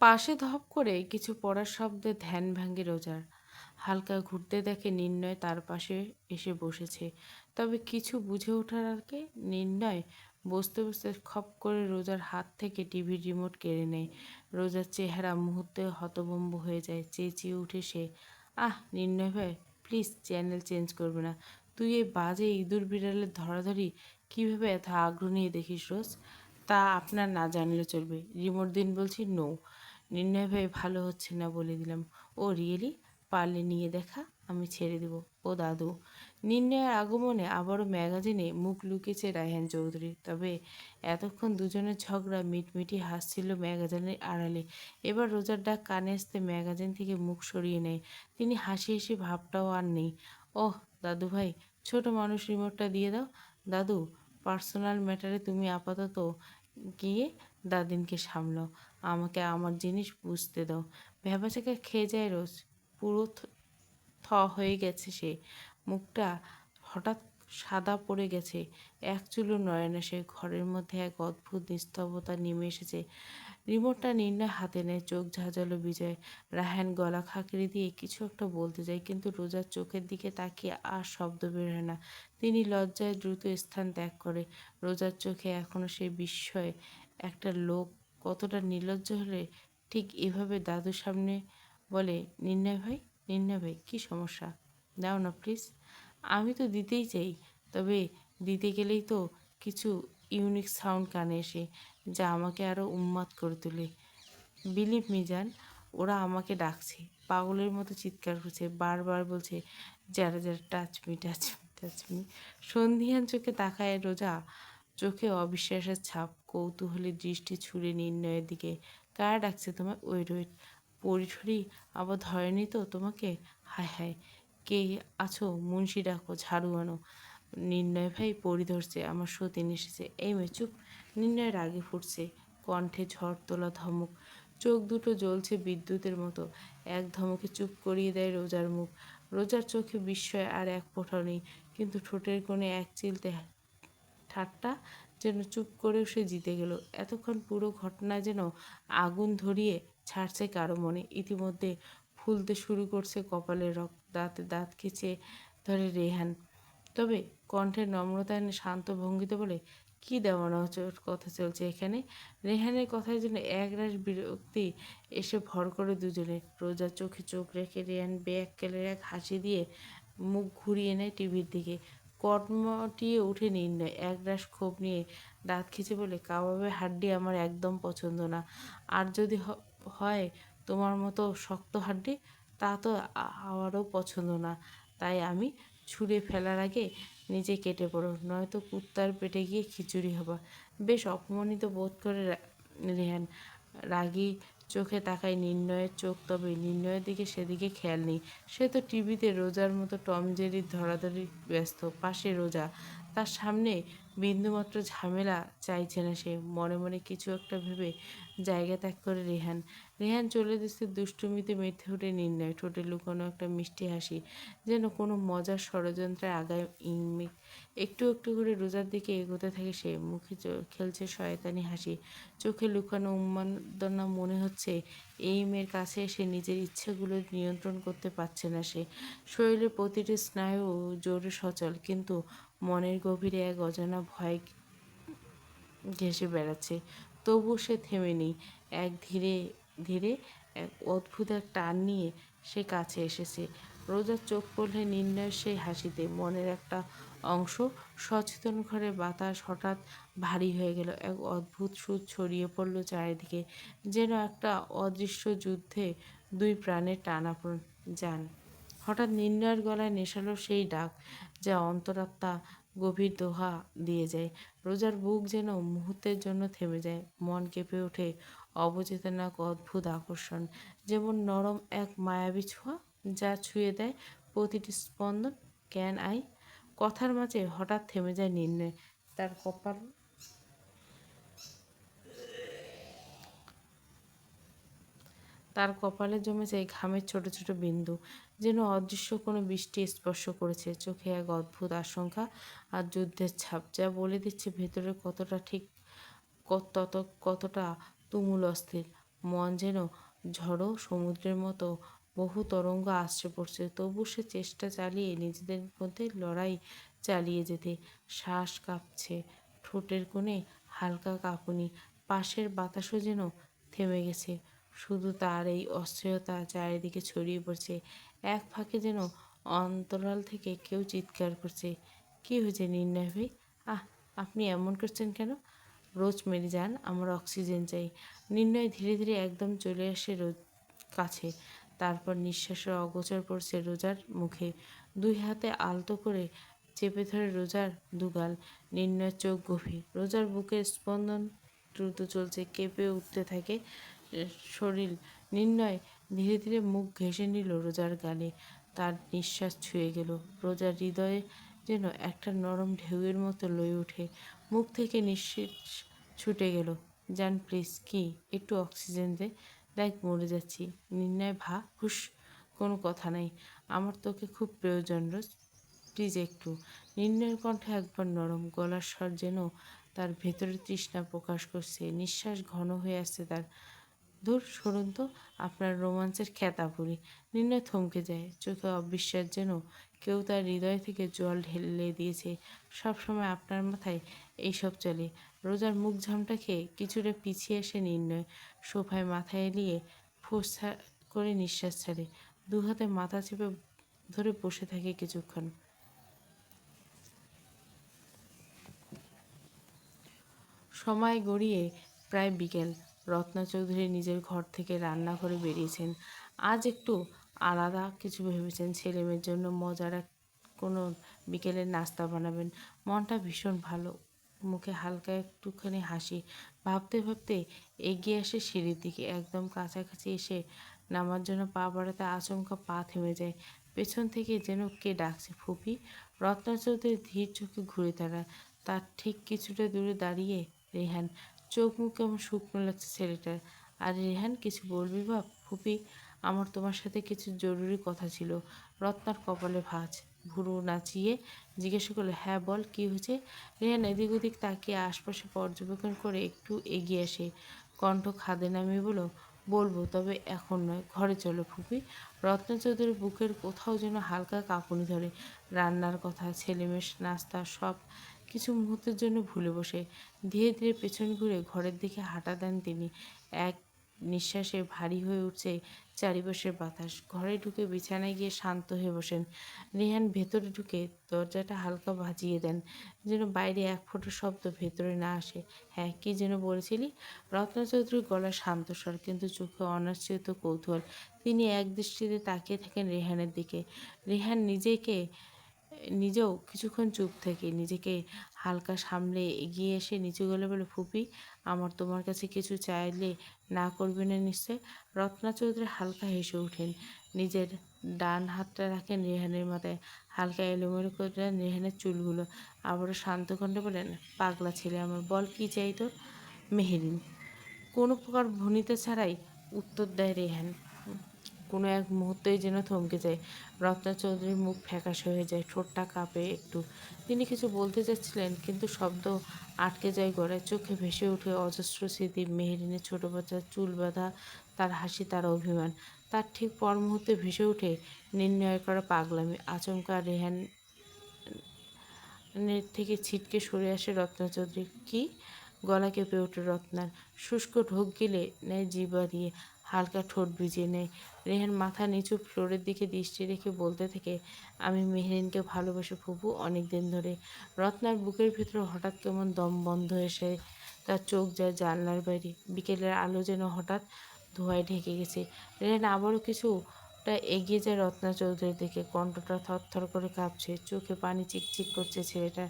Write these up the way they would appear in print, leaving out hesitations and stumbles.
পাশে ধপ করে কিছু পড়ার শব্দে ধ্যান ভাঙে রোজার। হালকা ঘুরতে দেখে নির্ণয় তার পাশে এসে বসেছে। তবে কিছু বুঝে ওঠার আগে নির্ণয় বসতে বসতে খপ করে রোজার হাত থেকে টিভির রিমোট কেড়ে নেয়। রোজার চেহারা মুহূর্তে হতভম্ব হয়ে যায়। চেঁচিয়ে উঠে সে, আহ নির্ণয় ভাই, প্লিজ চ্যানেল চেঞ্জ করবে না। তুই এই বাজে ইঁদুর বিড়ালের ধরাধরি কীভাবে এত আগ্রহ নিয়ে দেখিস রোজ? তা আপনার না জানলে চলবে। রিমোট দিন বলছি। নো। নির্ণয় ভাই ভালো হচ্ছে না বলে দিলাম। ও রিয়েলি? পারলে নিয়ে দেখা, আমি ছেড়ে দেব। ও দাদু। নির্ণয়ের আগমনে আবারও ম্যাগাজিনে মুখ লুকিয়েছে রায়হান চৌধুরী। তবে এতক্ষণ দুজনের ঝগড়া মিটমিটি হাসছিল ম্যাগাজিনের আড়ালে। এবার রোজার ডাক কানে আসতে ম্যাগাজিন থেকে মুখ সরিয়ে নেয়। তিনি হাসি হাসি ভাবটাও আর নেই। ওহ দাদু ভাই, ছোট মানুষ, রিমোটটা দিয়ে দাও। দাদু, পার্সোনাল ম্যাটারে তুমি আপাতত গিয়ে দাদিনকে সামলাও। আমাকে আমার জিনিস বুঝতে দাও। ভ্যাবাচ্যাকা খেয়ে যায় রোজ। পুরো থ হয়ে গেছে সে। মুখটা হঠাৎ সাদা পড়ে গেছে। এক চুলও নড়ে না সে। ঘরের মধ্যে এক অদ্ভুত নিস্তব্ধতা নেমে এসেছে। রিমোটটা নির্ণয় হাতে নেয়। চোখ ঝাঁঝালো বিজয়। রায়হান গলা খাঁকড়ে দিয়ে কিছু একটা বলতে যায়, কিন্তু রোজার চোখের দিকে তাকিয়ে আর শব্দ বের হয় না। তিনি লজ্জায় দ্রুত স্থান ত্যাগ করে। রোজার চোখে এখনও সেই বিস্ময়। একটা লোক কতটা নির্লজ্জ হলে ঠিক এভাবে দাদুর সামনে বলে, নির্ণয় ভাই, নির্ণয় ভাই, কী সমস্যা? দাও না প্লিজ। আমি তো দিতেই চাই, তবে দিতে গেলেই তো কিছু ইউনিক সাউন্ড কানে এসে, যা আমাকে আরও উন্মাদ করে তোলে। বিলিভ মি জান, ওরা আমাকে ডাকছে, পাগলের মতো চিৎকার করছে, বারবার বলছে, যারা যারা touch me, touch me, touch me. সন্ধিহান চোখে তাকায় রোজা, চোখে অবিশ্বাসের ছাপ। কৌতূহলী দৃষ্টি ছুড়ে নির্ণয়ের দিকে। কারা ডাকছে তোমায়? ওয়েট ওয়েট, পরিঠরি আবার ধরেনি তো তোমাকে? হায় হায়, কে আছো? মুন্সি ডাকো, ঝাড়ু আনো। নির্ণয় ভাই, পরি ধরছে, আমার সতীন এসেছে। এই মেয়ে চুপ। নির্ণয় রাগে ফুটছে, কণ্ঠে ঝড় তোলা ধমক। চোখ দুটো জ্বলছে বিদ্যুতের মতো। এক ধমকে চুপ করিয়ে দেয় রোজার মুখ। রোজার চোখে বিস্ময় আর এক ফোঁটাও নেই, কিন্তু ঠোঁটের কোণে এক চিলতে ঠাট্টা, যেন চুপ করেও সে জিতে গেল। এতক্ষণ পুরো ঘটনা যেন আগুন ধরিয়ে ছাড়ছে কারো মনে। ইতিমধ্যে ফুলতে শুরু করছে কপালের রক। দাঁতে দাঁত খিঁচে ধরে রেহান, তবে কণ্ঠের নম্রতা এনে শান্ত ভঙ্গিতে বলে, কী দেওয়ানো কথা চলছে এখানে? রেহানের কথায় যেন একরাশ বিরক্তি এসে ভর করে দুজনে। রোজার চোখে চোখ রেখে রেহান বেয়াক্কেলের এক হাসি দিয়ে মুখ ঘুরিয়ে নেয় টিভির দিকে। কটমটিয়ে উঠে নির্ণয় একরাশ ক্ষোভ নিয়ে দাঁত খিঁচে বলে, কাবাবের হাড্ডি আমার একদম পছন্দ না। আর যদি হয় তোমার মতো শক্ত হাড্ডি, তা তো আমারও পছন্দ না। তাই আমি ছুঁড়ে ফেলার আগে নিজে কেটে পড়ো, নয়তো কুত্তার পেটে গিয়ে খিচুড়ি হবা। বেশ অপমানিত বোধ করে রেহান রাগী চোখে তাকায় নির্ণয়ের চোখ, তবে নির্ণয়ের দিকে সেদিকে খেয়াল নেই। সে তো টিভিতে রোজার মতো টম জেরির ধরাধরি ব্যস্ত। পাশে রোজা, তার সামনে বিন্দুমাত্র ঝামেলা চাইছে না সে। মনে মনে কিছু একটা ভেবে জায়গা ত্যাগ করে রেহান। রেহান চলে যেতে দুষ্টুমিতে মেতে ওঠে নির্ণয়। ঠোঁটে লুকানো একটা মিষ্টি হাসি, যেন কোনো মজার ষড়যন্ত্রের আগায় ইঙ্গিত। একটু একটু করে রোজার দিকে এগোতে থাকে সে। মুখে খেলছে শয়তানি হাসি, চোখে লুকানো উন্মাদনা। মনে হচ্ছে এই মেয়ের কাছে এসে নিজের ইচ্ছেগুলো নিয়ন্ত্রণ করতে পারছে না সে। শরীরের প্রতিটি স্নায়ু জোরে সচল, কিন্তু মনের গভীরে এক অজানা ভয় ঘেঁষে বেড়াচ্ছে। তবুও সে থেমে নেই। এক ধীরে ধীরে এক অদ্ভুত এক টান নিয়ে সে কাছে এসেছে। রোজার চোখ পড়লে নির্ণয়ের সেই হাসিতে। মনের একটা অংশ সচেতন ঘরে বাতাস হঠাৎ ভারী হয়ে গেল। এক অদ্ভুত সুর ছড়িয়ে পড়ল চারিদিকে, যেন একটা অদৃশ্য যুদ্ধে দুই প্রাণের টানাপোড়েন। যান। হঠাৎ নির্ণয়ের গলায় নেশালো সেই ডাক, যা অন্তরাত্মা গভীর দোহা দিয়ে যায়। রোজার বুক যেন মুহূর্তের জন্য থেমে যায়। মন কেঁপে ওঠে অবচেতন এক অদ্ভুত আকর্ষণ, যেমন নরম এক মায়াবী ছোঁয়া, যা ছুঁয়ে দেয় প্রতিটি স্পন্দন। Can I? কথার মাঝে হঠাৎ থেমে যায় নির্ণয়। তার কপাল তার কপালে জমে যায় ঘামের ছোট ছোট বিন্দু, যেন অদৃশ্য কোনো বৃষ্টি স্পর্শ করেছে। চোখে এক অদ্ভুত আশঙ্কা আর যুদ্ধের ছাপ, যা বলে দিচ্ছে ভেতরে কতটা ঠিক, তত কতটা তুমুল অস্থির। মন যেন ঝড়ো সমুদ্রের মতো বহু তরঙ্গ আসছে পড়ছে। তবু সে চেষ্টা চালিয়ে নিজেদের মধ্যে লড়াই চালিয়ে যেতে। শ্বাস কাঁপছে, ঠোঁটের কোণে হালকা কাঁপুনি, পাশের বাতাসও যেন থেমে গেছে। শুধু তার এই অস্থিরতা চারিদিকে ছড়িয়ে পড়ছে। এক ফাঁকে যেন অন্তরাল থেকে কেউ চিৎকার করছে, কি হয়েছে নির্ণয় ভাই? আহ, আপনি এমন করছেন কেন? রোজ মেরে যান, আমার অক্সিজেন চাই। নির্ণয় ধীরে ধীরে একদম চলে আসে রোজ কাছে। তারপর নিঃশ্বাসের অগোচর পড়ছে রোজার মুখে। দুই হাতে আলতো করে চেপে ধরে রোজার দুগাল। নির্ণয়ের চোখ গভীর। রোজার বুকের স্পন্দন দ্রুত চলছে, কেঁপে উঠতে থাকে শরীর। নির্ণয় ধীরে ধীরে মুখ ঘেঁষে নিল রোজার গালে। তার নিঃশ্বাস ছুঁয়ে গেল রোজার হৃদয়ে, যেন একটা নরম ঢেউয়ের মতো লয়ে ওঠে। মুখ থেকে নিঃশ্বাস ছুটে গেল। জান প্লিজ, কি একটু অক্সিজেন দে, দেখ মরে যাচ্ছি। নির্ণয় হুস, কোনো কথা নাই, আমার তোকে খুব প্রয়োজন রোজ, প্লিজ একটু। নির্ণয়ের কণ্ঠে একবার নরম, গলার স্বর যেন তার ভেতরে তৃষ্ণা প্রকাশ করছে। নিঃশ্বাস ঘন হয়ে আসছে তার। ধুর সরুন তো, আপনার রোমাঞ্চের খেতা পুরি। নির্ণয় থমকে যায়, চোখে অবিশ্বাস, যেন কেউ তার হৃদয় থেকে জল ঢেলে দিয়েছে। সব সময় আপনার মাথায় এইসব চলে? রোজার মুখ ঝামটা খেয়ে কিছুটা পিছিয়ে এসে নির্ণয় সোফায় মাথায় এলিয়ে ফোঁস করে নিঃশ্বাস ছাড়ে। দু হাতে মাথা চেপে ধরে বসে থাকে কিছুক্ষণ। সময় গড়িয়ে প্রায় বিকেল। রত্না চৌধুরী নিজের ঘর থেকে রান্না করে বেরিয়েছেন। আজ একটু আলাদা কিছু ভেবেছেন, ছেলেমেয়ের জন্য মজার কোনো বিকেলের নাস্তা বানাবেন। মনটা ভীষণ ভালো, মুখে হালকা একটুখানি হাসি। ভাবতে ভাবতে এগিয়ে আসে সিঁড়ির দিকে। একদম কাছাকাছি এসে নামার জন্য পা বাড়াতে আচমকা পা থেমে যায়। পেছন থেকে যেন কে ডাকছে, ফুপি। রত্না চৌধুরী ধীর চোখে ঘুরে দাঁড়ায়। তার ঠিক কিছুটা দূরে দাঁড়িয়ে রেহান। চোখ মুখ কেমন শুকনো লাগছে ছেলেটার। আর রেহান, কিছু বলবি বাপ? ফুপি, আমার তোমার সাথে কিছু জরুরি কথা ছিল। রত্নার কপালে ভাঁজ, ভুরু নাচিয়ে জিজ্ঞাসা করলো, হ্যাঁ বল, কি হয়েছে? রেহান এদিক ওদিক তাকিয়ে আশপাশে পর্যবেক্ষণ করে একটু এগিয়ে আসে। কণ্ঠ খাদে নামিয়ে বলো, বলবো, তবে এখন নয়, ঘরে চলো ফুপি। রত্না চৌধুরীর বুকের কোথাও যেন হালকা কাঁপুনি ধরে। রান্নার কথা, ছেলেমেয়ের নাস্তা, সব কিছু মুহূর্তের জন্য ভুলে বসে ধীরে ধীরে পেছন ঘুরে ঘরের দিকে হাঁটা দেন তিনি। এক নিঃশ্বাসে ভারী হয়ে উঠছে চারিপাশের বাতাস। ঘরে ঢুকে বিছানায় গিয়ে শান্ত হয়ে বসেন। রেহান ভেতরে ঢুকে দরজাটা হালকা বাজিয়ে দেন, যেন বাইরে এক ফোঁটা শব্দ ভেতরে না আসে। হ্যাঁ, কি যেন বলেছিলি? রত্না চৌধুরীর গলা শান্ত স্বর, কিন্তু চোখে অনাশ্রিত কৌতূহল। তিনি এক দৃষ্টিতে তাকিয়ে থাকেন রেহানের দিকে। রেহান নিজেও কিছুক্ষণ চুপ থেকে নিজেকে হালকা সামলে এগিয়ে এসে নিচু গলায় বলে, ফুপি, আমার তোমার কাছে কিছু চাইলে না করবে না নিশ্চয়? রত্না চৌধুরী হালকা হেসে ওঠেন। নিজের ডান হাতটা রাখেন রেহানের মাথায়, হালকা এলোমেলো করে দেন রেহানের চুলগুলো। আবারও শান্ত কণ্ঠে বলেন, পাগলা ছেলে আমার, বল কি চাই তোর? মেহেরিন কোনো প্রকার ভনিতা ছাড়াই উত্তর দেয় রেহান। কোনো এক মুহূর্তেই যেন থমকে যায়। রত্না চৌধুরীর মুখ ফ্যাকাশে হয়ে যায়, ঠোঁটটা কাঁপে একটু। তিনি কিছু বলতে চাচ্ছিলেন, কিন্তু শব্দ আটকে যায় গলায়। চোখে ভেসে ওঠে অজস্র স্মৃতি, মেহেরিনের ছোট বাচ্চার চুল বাঁধা, তার হাসি, তার অভিমান। তার ঠিক পর মুহূর্তে ভেসে ওঠে নির্ণয় করা পাগলামি। আচমকা রেহানের থেকে ছিটকে সরে আসে রত্না চৌধুরী। কি? গলা কেঁপে ওঠে রত্নার। শুষ্ক ঢোক গিলে নেয় জিহ্বা দিয়ে, হালকা ঠোঁট ভিজিয়ে নেয়। রেহান মাথা নিচু ফ্লোরের দিকে দৃষ্টি রেখে বলতে থাকে, আমি মেহেরিনকে ভালোবাসি ফুপু, অনেক দিন ধরে। রত্নার বুকের ভিতরে হঠাৎ কেমন দম বন্ধ এসে তার চোখ যায় জানলার বাইরে। বিকেলের আলো যেন হঠাৎ ধোঁয়ায় ঢেকে গেছে। রেহান আবারও কিছুটা এগিয়ে যায় রত্না চৌধুরীর দিকে। কণ্ঠটা থরথর করে কাঁপছে, চোখে পানি চিকচিক করছে ছেলেটা।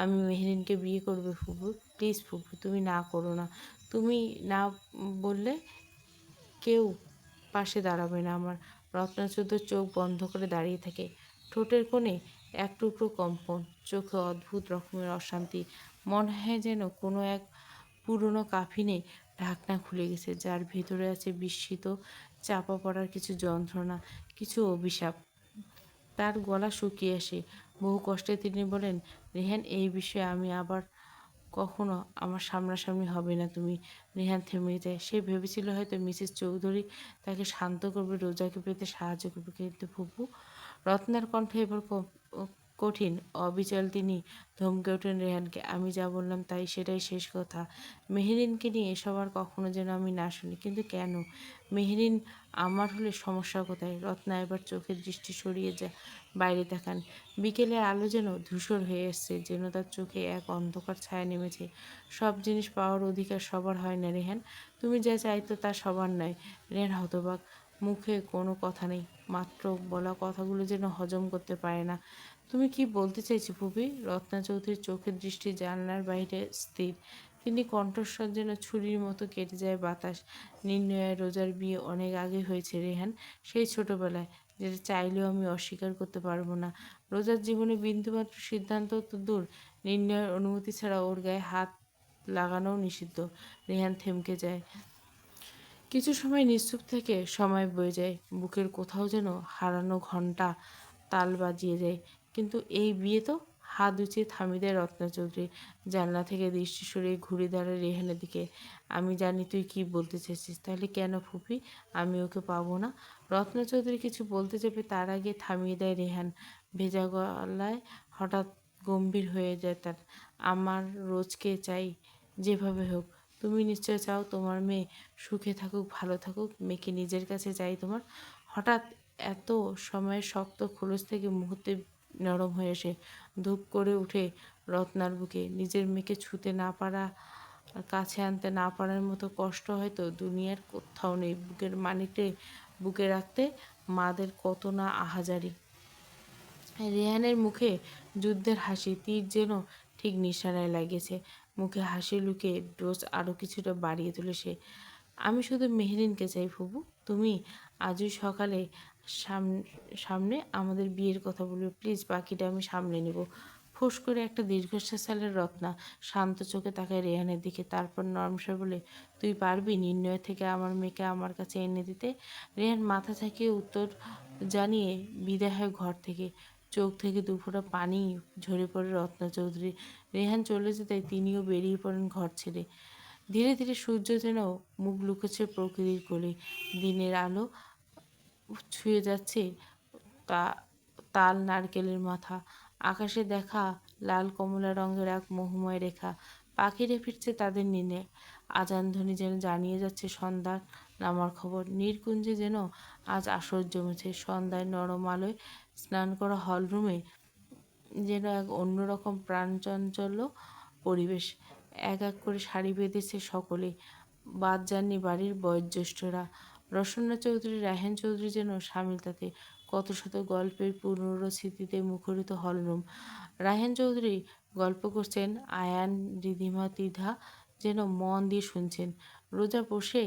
আমি মেহেরিনকে বিয়ে করবে ফুপু, প্লিজ ফুপু, তুমি না করো না। তুমি না বললে কেউ পাশে দাঁড়াবে না আমার। রত্না চৌধুরী চোখ বন্ধ করে দাঁড়িয়ে থাকে, ঠোঁটের কোণে এক টুকরো কম্পন, চোখে অদ্ভুত রকমের অশান্তি। মনে হয় যেন কোনো এক পুরনো কাফিনে ঢাকনা খুলে গেছে, যার ভেতরে আছে বিস্মিত চাপা পড়ার কিছু যন্ত্রণা, কিছু অভিশাপ। তার গলা শুকিয়ে আসে। বহু কষ্টে তিনি বলেন, রেহান, এই বিষয়ে আমি আবার কখনো আমার সামনাসামনি হবে না তুমি। রেহান থেমে যায়। সে ভেবেছিল হয়তো মিসেস চৌধুরী তাকে শান্ত করবে, রোজাকে পেতে সাহায্য করবে, কিন্তু ফুপু। রত্নার কণ্ঠে এবার কঠিন অবিচল। তিনি ধমকে ওঠেন রেহানকে। আমি যা বললাম তাই, সেটাই শেষ কথা। মেহেরিনকে নিয়ে এসব আর কখনো যেন আমি না শুনি। কিন্তু কেন? মেহেরিন আমার হলে সমস্যা কোথায়? রত্না এবার চোখের দৃষ্টি সরিয়ে যায়, বাইরে তাকান। বিকেলের আলো যেন ধূসর হয়ে এসছে, যেন তার চোখে এক অন্ধকার ছায়া নেমেছে। সব জিনিস পাওয়ার অধিকার সবার হয় না রেহান। তুমি যা চাইতো তা সবার নয়। রেহান হতবাক। মুখে কোনো কথা নেই, মাত্র বলা কথাগুলো যেন হজম করতে পারে না। তুমি কি বলতে চাইছো ফুপি? রত্না চৌধুরীর চোখের দৃষ্টি জানলার বাইরে স্থির। তিনি কণ্ঠস্বর যেন ছুরির মতো কেটে যায় বাতাস। নির্ণয় রোজার বিয়ে অনেক আগে হয়েছে রেহান, সেই ছোটবেলায়, যেটা চাইলেও আমি অস্বীকার করতে পারবো না। রোজার জীবনে বিন্দুমাত্র সিদ্ধান্ত তো দূর, নির্ণয়ের অনুমতি ছাড়া ওর গায়ে হাত লাগানোও নিষিদ্ধ। রেহান থমকে যায়। কিছু সময় নিশ্চুপ থেকে সময় বয়ে যায়। বুকের কোথাও যেন হারানো ঘণ্টা তাল বাজিয়ে যায়। কিন্তু এই বিয়ে তো? হাত উঁচিয়ে থামিয়ে দেয় রত্না চৌধুরী। জানলা থেকে দৃষ্টি সরিয়ে ঘুরে দাঁড়ায় রেহানের দিকে। আমি জানি তুই কি বলতে চাইছিস। তাহলে কেন ফুপি আমি ওকে পাবো না? রত্না চৌধুরী কিছু বলতে যাবে, তার আগে থামিয়ে দেয় রেহান। ভেজা গলায় হঠাৎ গম্ভীর হয়ে যায় তার। আমার রোজকে চাই, যেভাবে হোক। তুমি নিশ্চয় চাও তোমার মেয়ে সুখে থাকুক, ভালো থাকুক। মেয়েকে নিজের কাছে চাই তোমার। হঠাৎ এত সময়ের শক্ত খোলস থেকে মুহূর্তে নরম হয়ে এসে ধূপ করে উঠে রত্নার বুকে। নিজের মেয়েকে ছুতে না পারা, কাছে আনতে না পারার মতো কষ্ট হয়তো দুনিয়ার কোথাও নেই। বুকের মানিককে বুকে রাখতে মাদের কত না আহাজারি। রেহানের মুখে যুদ্ধের হাসি, তীর যেন ঠিক নিশানায় লাগিয়েছে। মুখে হাসি লুকিয়ে ডোজ আরও কিছুটা বাড়িয়ে তুলে সে। আমি শুধু মেহেরিনকে চাই ফুবু। তুমি আজই সকালে সামনে আমাদের বিয়ের কথা বলবে প্লিজ, বাকিটা আমি সামলে নেব। ফুস করে একটা দীর্ঘশ্বাস ছাড়লেন রত্না। শান্ত চোখে তাকায় রেহানের দিকে, তারপর নরম স্বরে বলে, তুই পারবি নির্ণয় থেকে আমার মেয়েকে আমার কাছে এনে দিতে? রেহান মাথা ঝাঁকিয়ে উত্তর জানিয়ে বিদায় হয় ঘর থেকে। চোখ থেকে দুফোঁটা পানি ঝরে পড়ে রত্না চৌধুরী। রেহান চলে যেতে তিনিও বেরিয়ে পড়েন ঘর ছেড়ে। ধীরে ধীরে সূর্য যেন মুখ লুকোচ্ছে প্রকৃতির কোলে। দিনের আলো ছুঁয়ে যাচ্ছে তা তাল নারকেলের মাথা। আকাশে দেখা লাল কমলা রঙের এক মোহময় রেখা। পাখিরা ফিরছে তাদের নিনে। আজান ধ্বনি যেন জানিয়ে যাচ্ছে সন্ধ্যার নামার খবর। নীরকুঞ্জে যেন আজ আসর জমেছে। সন্ধ্যায় নরম আলোয় স্নান করা হলরুমে যেন এক অন্যরকম প্রাণচঞ্চল্য পরিবেশ। এক এক করে সারি বেঁধেছে সকলে। বাদ যাননি বাড়ির বয়োজ্যেষ্ঠরা। রসনা চৌধুরী, রায়হান চৌধুরী যেন সামিল তাতে। কত শত গল্পের পুনর স্মৃতিতে মুখরিত হলরুম। রায়হান চৌধুরী গল্প করছেন, আয়ান, রিধিমা, ত্রিধা যেন মন দিয়ে শুনছেন। রোজা বসে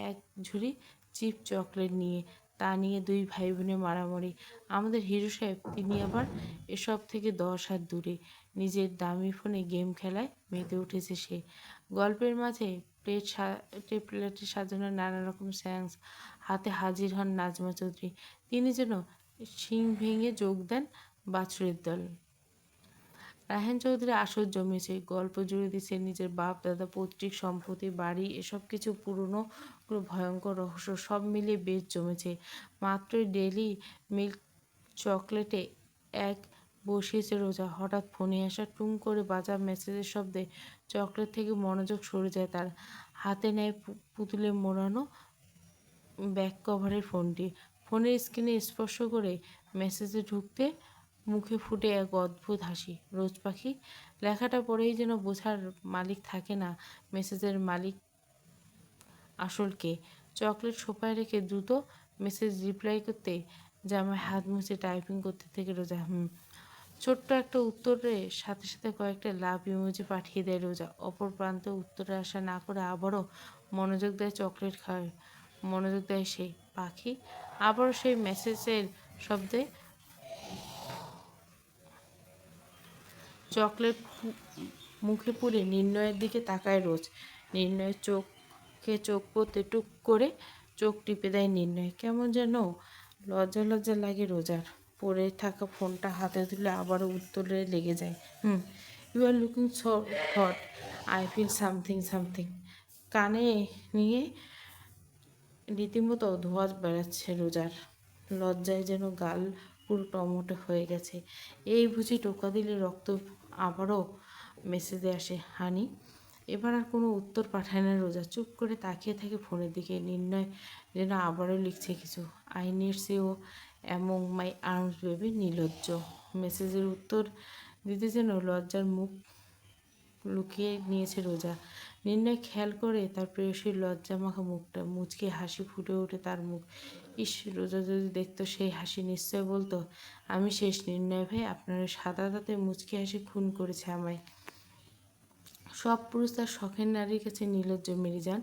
এক ঝুড়ি চিপ চকলেট নিয়ে, তা নিয়ে দুই ভাই বোনে মারামারি। আমাদের হিরো সাহেব, তিনি আবার এসব থেকে 10 হাত দূরে। নিজের দামি ফোনে গেম খেলায় মেতে উঠেছে সে। গল্পের মাঝে প্লেটে সাজানো নানা রকম স্ন্যাক্স হাতে হাজির হন নাজমা চৌধুরী। তিনি যেন শিং ভেঙে যোগ দেন বাছুরের দল। রায়হান চৌধুরী আসর জমিয়েছে। গল্প জুড়ে দিচ্ছে নিজের বাপ দাদা, পৈতৃক সম্পত্তি, বাড়ি, এসব কিছু পুরনো ভয়ঙ্কর রহস্য, সব মিলিয়ে বেশ জমেছে। মাত্রই ডেইলি মিল্ক চকলেটে এক বসিয়েছে রোজা। হঠাৎ ফোনে আসা টুং করে বাজা মেসেজের শব্দে চকলেট থেকে মনোযোগ সরে যায় তার। হাতে নেয় পুতুলে মোড়ানো ব্যাক কভারের ফোনটি। ফোনের স্ক্রিনে স্পর্শ করে মেসেজে ঢুকতে মুখে ফুটে এক অদ্ভুত হাসি। রোজ পাখি লেখাটা পড়েই যেন বোঝার মালিক থাকে না মেসেজের মালিক আসল কে। চকলেট সোফায় রেখে দ্রুত মেসেজ রিপ্লাই করতে জামায় হাত মুছে টাইপিং করতে থেকে রোজা। ছোট্ট একটা উত্তরের সাথে সাথে কয়েকটা লাভ ইমোজি পাঠিয়ে দেয় রোজা। অপর প্রান্তে উত্তরে আশা না করে আবারও মনোযোগ দেয় চকলেট খায়। মনোযোগ দেয় সেই পাখি। আবারও সেই মেসেজের শব্দে চকলেট মুখে পুরে নির্ণয়ের দিকে তাকায় রোজ। নির্ণয়ের চোখে চোখ পড়তে টুক করে চোখ টিপে দেয় নির্ণয়। কেমন যেন লজ্জা লজ্জা লাগে রোজার। পড়ে থাকা ফোনটা হাতে তুলে আবারও উত্তরে লেগে যায়। You are looking so hot, I feel something something. কানে নিয়ে রীতিমতো ধোঁয়া বেড়াচ্ছে রোজার। লজ্জায় যেন গাল পুরো টমেটো হয়ে গেছে। এই বুঝি টোকা দিলে রক্ত আবারও মেসেজে আসে, হানি। এবার আর কোনো উত্তর পাঠায় না রোজা, চুপ করে তাকিয়ে থাকে ফোনের দিকে। নির্ণয় যেন আবারও লিখছে কিছু। I needs you among my arms baby. নির্লজ্জ। মেসেজের উত্তর দিতে যেন লজ্জার মুখ লুকিয়ে নিয়েছে রোজা। নির্ণয় খেয়াল করে তার প্রেয়সীর লজ্জা মাখা মুখটা, মুচকে হাসি ফুটে ওঠে তার মুখ। ইস, রোজা যদি দেখতো সেই হাসি, নিশ্চয় বলতো, আমি শেষ নির্ণয় ভাই, আপনার ওই সাদা দাঁতে মুচকি হাসি খুন করেছে আমায়। সব পুরুষ তার শখের নারীর কাছে নির্লজ্জ মেরে যান।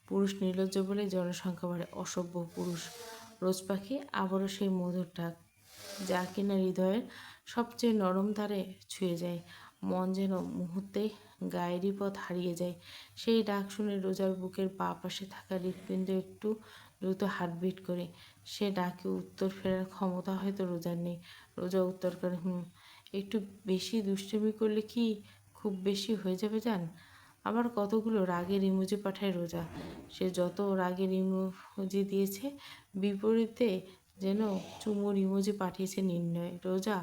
পুরুষ নির্লজ্জ বলে জনসংখ্যা বাড়ে। অসভ্য পুরুষ। রোজ পাখি আবারও সেই মধুর ডাক, যা কিনা হৃদয়ের সবচেয়ে নরম ধারে ছুঁয়ে যায়। মন যেন মুহূর্তেই গায়েরই পথ হারিয়ে যায়। সেই ডাক শুনে রোজার বুকের বাঁ পাশে থাকা হৃৎপিণ্ড একটু দ্রুত হার্টবিট করে। সে ডাকে উত্তর ফেরার ক্ষমতা হয়তো রোজার নেই। রোজা উত্তর করে, একটু বেশি দুষ্টুমি করলে কি খুব বেশি হয়ে যাবে জান। আবার কতগুলো রাগের ইমোজি পাঠায় রোজা। সে যত রাগের ইমোজি দিয়েছে, বিপরীতে যেন চুমুর ইমোজি পাঠিয়েছে নির্ণয়। রোজা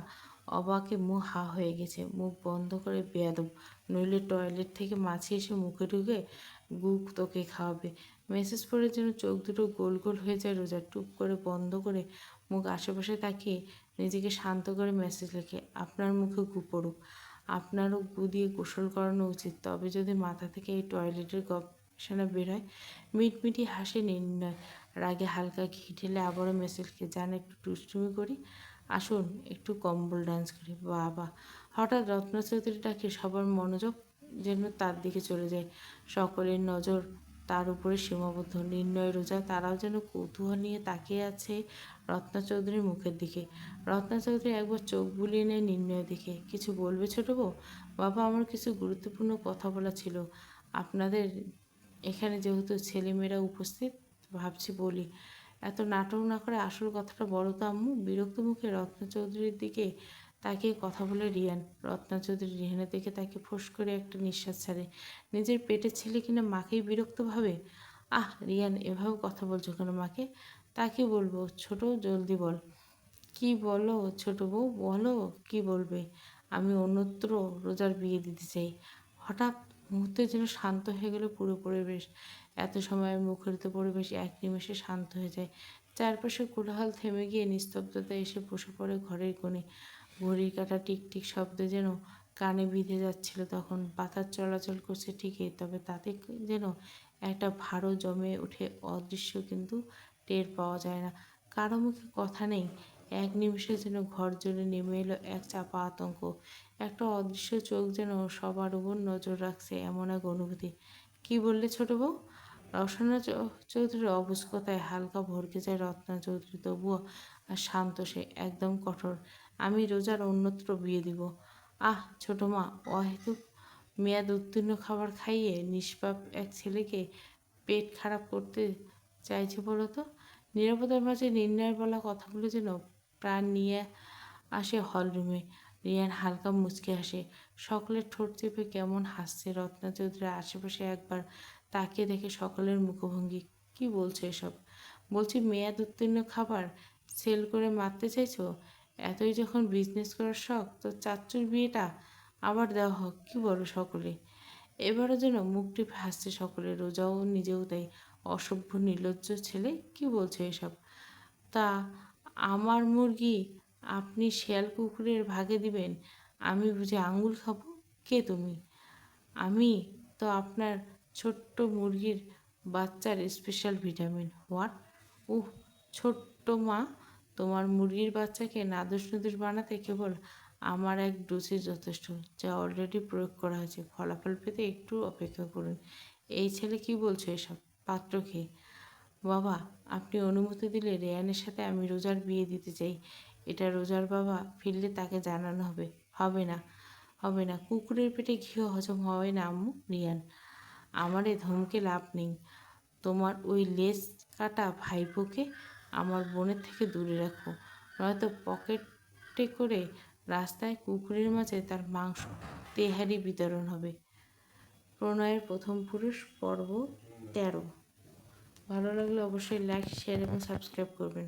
অবাকে মুখ হা হয়ে গেছে। মুখ বন্ধ করে, বেয়াদব, নইলে টয়লেট থেকে মাছি এসে মুখে ঢুকে গুক তোকে খাওয়াবে। মেসেজ পড়ে যেন চোখ দুটো গোল গোল হয়ে যায় রোজা। টুপ করে বন্ধ করে মুখ আশেপাশে তাকিয়ে নিজেকে শান্ত করে মেসেজ লেখে, আপনার মুখে গু পড়ুক, আপনারও গু দিয়ে গোসল করানো উচিত, তবে যদি মাথা থেকে এই টয়লেটের গবেষণা বের হয়। মিটমিটি হাসি নির্ণয়। রাগে হালকা ঘি ঢেলে আবারও মেসেজকে, যান একটু দুষ্টুমি করি, আসুন একটু কম্বল ডান্স করি। বাবা! হঠাৎ রত্না চৌধুরী ডাকে সবার মনোযোগ যেন তার দিকে চলে যায়। সকলের নজর তার উপরে সীমাবদ্ধ। নির্ণয়, রোজা, তারাও যেন কৌতূহল নিয়ে তাকিয়ে আছে রত্না চৌধুরীর মুখের দিকে। রত্না চৌধুরী একবার চোখ বুলিয়ে নেয় নির্ণয়ের দিকে। কিছু বলবে ছোট বউ? বাবা, আমার কিছু গুরুত্বপূর্ণ কথা বলা ছিল আপনাদের এখানে, যেহেতু ছেলেমেয়েরা উপস্থিত, ভাবছি বলি। এত নাটক না করে আসল কথাটা বলো তো আম্মু। বিরক্ত মুখে রত্না চৌধুরীর দিকে তাকিয়ে কথা বলে রিয়ান। রত্না চৌধুরী রিহানের দিকে তাকে ফোঁস করে একটা নিঃশ্বাস ছাড়ে। নিজের পেটের ছেলে কিনা মাকেই বিরক্ত ভাবে। আহ রিয়ান, এভাবে কথা বলছো কেন মাকে? তা কি বলবো ছোট, জলদি বল। কি বলো ছোট বউ, বলো কি বলবে। আমি অন্যত্র রোজার বিয়ে দিতে চাই। হঠাৎ মুহূর্তে যেন শান্ত হয়ে গেল পুরো পরিবেশ। এত সময় মুখরিত পরিবেশ এক নিমেষে শান্ত হয়ে যায়। চারপাশে কোলাহল থেমে গিয়ে নিস্তব্ধতা এসে বসে পড়ে ঘরের কোণে। ঘড়ির কাঁটা টিকটিক শব্দে যেন কানে বিঁধে যাচ্ছিল তখন। বাতাস চলাচল করছে ঠিকই, তবে তাতে যেন একটা ভারও জমে ওঠে অদৃশ্য, কিন্তু টের পাওয়া যায় না। কারো মুখে কথা নেই। এক নিমিষে যেন ঘর জুড়ে নেমে এলো এক চাপা আতঙ্ক। একটা অদৃশ্য চোখ যেন সবার উপর নজর রাখছে, এমন এক অনুভূতি। কি বললে ছোট বউ? রওশনা চৌধুরীর অবুঝ কথায় হালকা ভড়কে যায় রত্না চৌধুরী, তবুও আর শান্ত সে, একদম কঠোর। আমি রোজার অন্যত্র বিয়ে দিব। আহ ছোট মা, অহেতুক মেয়াদ উত্তীর্ণ খাবার খাইয়ে নিষ্পাপ এক ছেলেকে পেট খারাপ করতে চাইছে বলো তো? নীরবতার মাঝে নির্ণয়ের বলা কথাগুলো যেন প্রাণ নিয়ে আসে হলরুমে। রিয়ান হালকা মুচকে হাসে। সকলের ঠোঁট চেপে কেমন হাসছে। রত্না চৌধুরী আশেপাশে একবার তাকিয়ে দেখে সকলের মুখভঙ্গি। কি বলছো এসব? বলছি মেয়াদ উত্তীর্ণ খাবার সেল করে মারতে চাইছো? এতই যখন বিজনেস করার শখ, তো চাচ্চুর বিয়েটা আবার দেওয়া হোক, কি বলো সকলে? এবারও যেন মুখ টিপে হাসছে সকলে, রোজাও নিজেও তাই। অসভ্য নির্লজ্জ ছেলে, কি বলছো এসব? তা আমার মুরগি আপনি শেয়াল কুকুরের ভাগে দিবেন, আমি বুঝি আঙুল খাবো? কে তুমি? আমি তো আপনার ছোট্ট মুরগির বাচ্চার স্পেশাল ভিটামিন। হোয়াট? উহ, ছোট্ট মা, তোমার মুরগির বাচ্চাকে নাদুস নুদুস বানাতে কেবল আমার এক ডোজই যথেষ্ট, যা অলরেডি প্রয়োগ করা হয়েছে। ফলাফল পেতে একটু অপেক্ষা করুন। এই ছেলে কি বলছো এসব? পাত্র খেয়ে বাবা, আপনি অনুমতি দিলে রেয়ানের সাথে আমি রোজার বিয়ে দিতে চাই। এটা রোজার বাবা ফিরলে তাকে জানানো হবে। হবে না, হবে না, কুকুরের পেটে ঘিও হজম হয় না আম্মু। রিয়ান, আমারে ধমকে লাভ নেই। তোমার ওই লেজ কাটা ভাইপোকে আমার বোনের থেকে দূরে রাখো, নয়তো পকেটে করে রাস্তায় কুকুরের মাঝে তার মাংস তেহারি বিতরণ হবে। প্রণয়ের প্রথম পুরুষ পর্ব 13। ভালো লাগলে অবশ্যই লাইক, শেয়ার এবং সাবস্ক্রাইব করবেন।